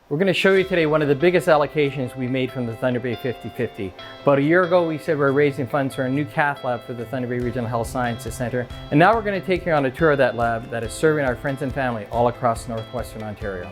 We're going to show you today one of the biggest allocations we made from the Thunder Bay 50/50. About a year ago, we said we're raising funds for a new Cath Lab for the Thunder Bay Regional Health Sciences Centre. And now we're going to take you on a tour of that lab that is serving our friends and family all across Northwestern Ontario.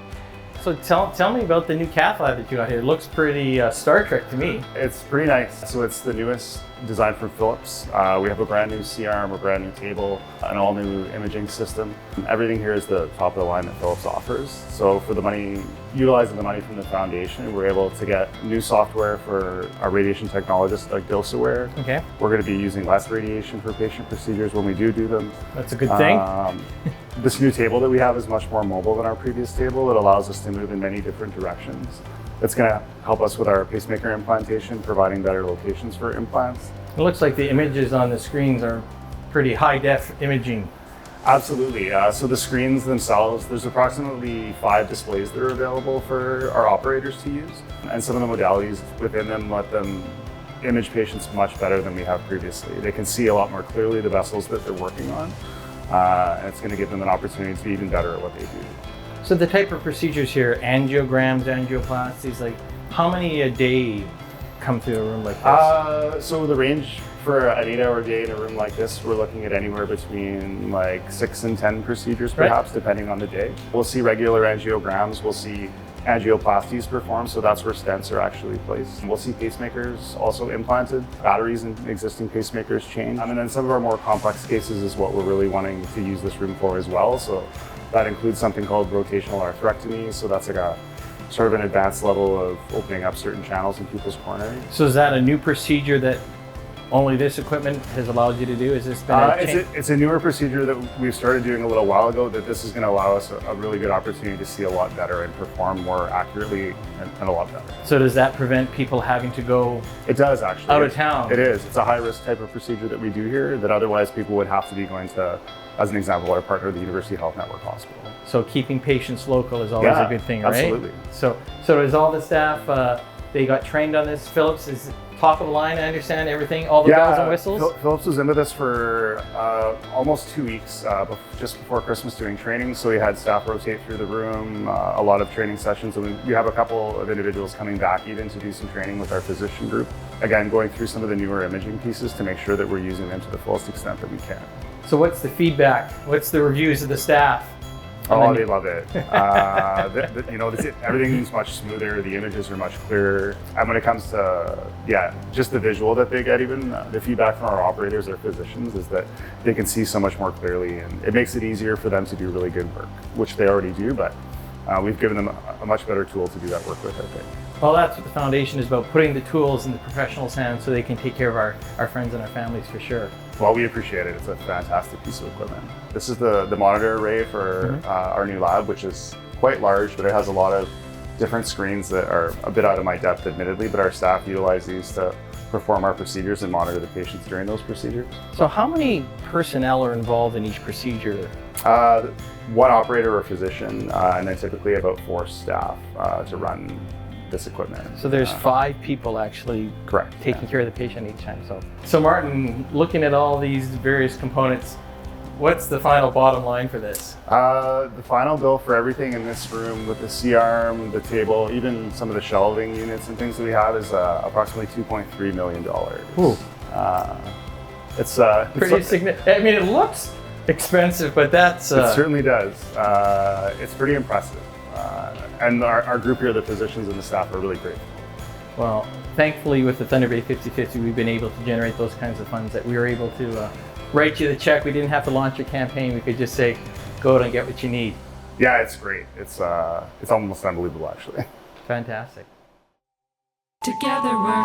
So tell me about the new Cath Lab that you got here. It looks pretty Star Trek to me. It's pretty nice. So it's the newest design from Philips. We have a brand new C-arm, a brand new table, an all new imaging system. Everything here is the top of the line that Philips offers. So for the money, utilizing the money from the foundation, we're able to get new software for our radiation technologists like DoseAware. Okay. We're going to be using less radiation for patient procedures when we do them. That's a good thing. This new table that we have is much more mobile than our previous table. It allows us to move in many different directions. It's going to help us with our pacemaker implantation, providing better locations for implants. It looks like the images on the screens are pretty high-def imaging. Absolutely. So the screens themselves, there's approximately 5 displays that are available for our operators to use. And some of the modalities within them let them image patients much better than we have previously. They can see a lot more clearly the vessels that they're working on. And it's going to give them an opportunity to be even better at what they do. So the type of procedures here, angiograms, angioplasties, like how many a day come through a room like this? So the range for an 8-hour day in a room like this, we're looking at anywhere between like 6 and 10 procedures perhaps, depending on the day. We'll see regular angiograms, we'll see angioplasties performed, so that's where stents are actually placed. We'll see pacemakers also implanted, batteries in existing pacemakers changed. And then some of our more complex cases is what we're really wanting to use this room for as well. So that includes something called rotational arthrectomy. So that's like a sort of an advanced level of opening up certain channels in people's coronary. So is that a new procedure that only this equipment has allowed you to do? Is this been it's a newer procedure that we've started doing a little while ago that this is going to allow us a really good opportunity to see a lot better and perform more accurately and a lot better. So does that prevent people having to go It does actually. out of town? It is. It's a high risk type of procedure that we do here that otherwise people would have to be going to, as an example, our partner, the University Health Network Hospital. So keeping patients local is always a good thing, right? Absolutely. So is all the staff, they got trained on this? Philips is top of the line, I understand everything, all the bells and whistles? Philips was into this for almost 2 weeks, just before Christmas doing training. So we had staff rotate through the room, a lot of training sessions. And we have a couple of individuals coming back even to do some training with our physician group. Again, going through some of the newer imaging pieces to make sure that we're using them to the fullest extent that we can. So what's the feedback? What's the reviews of the staff? Oh, they love it. Everything's much smoother. The images are much clearer. And when it comes to, just the visual that they get, even the feedback from our operators or physicians is that they can see so much more clearly, and it makes it easier for them to do really good work, which they already do, but we've given them a much better tool to do that work with, I think. Well, that's what the foundation is about, putting the tools in the professionals' hands so they can take care of our friends and our families for sure. Well, we appreciate it. It's a fantastic piece of equipment. This is the monitor array for our new lab, which is quite large, but it has a lot of different screens that are a bit out of my depth, admittedly, but our staff utilize these to perform our procedures and monitor the patients during those procedures. So how many personnel are involved in each procedure? 1 operator or physician, and then typically about 4 staff to run this equipment. So there's 5 people actually taking care of the patient each time. So Martin, looking at all these various components, what's the final bottom line for this? The final bill for everything in this room with the C-arm, the table, even some of the shelving units and things that we have is approximately $2.3 million. Ooh. It's pretty significant. I mean, it looks expensive, but that's... It certainly does. It's pretty impressive. And our group here, the physicians and the staff, are really grateful. Well, thankfully with the Thunder Bay 50/50, we've been able to generate those kinds of funds that we were able to write you the check. We didn't have to launch a campaign. We could just say, go out and get what you need. Yeah, it's great. It's almost unbelievable, actually. Fantastic. Together we're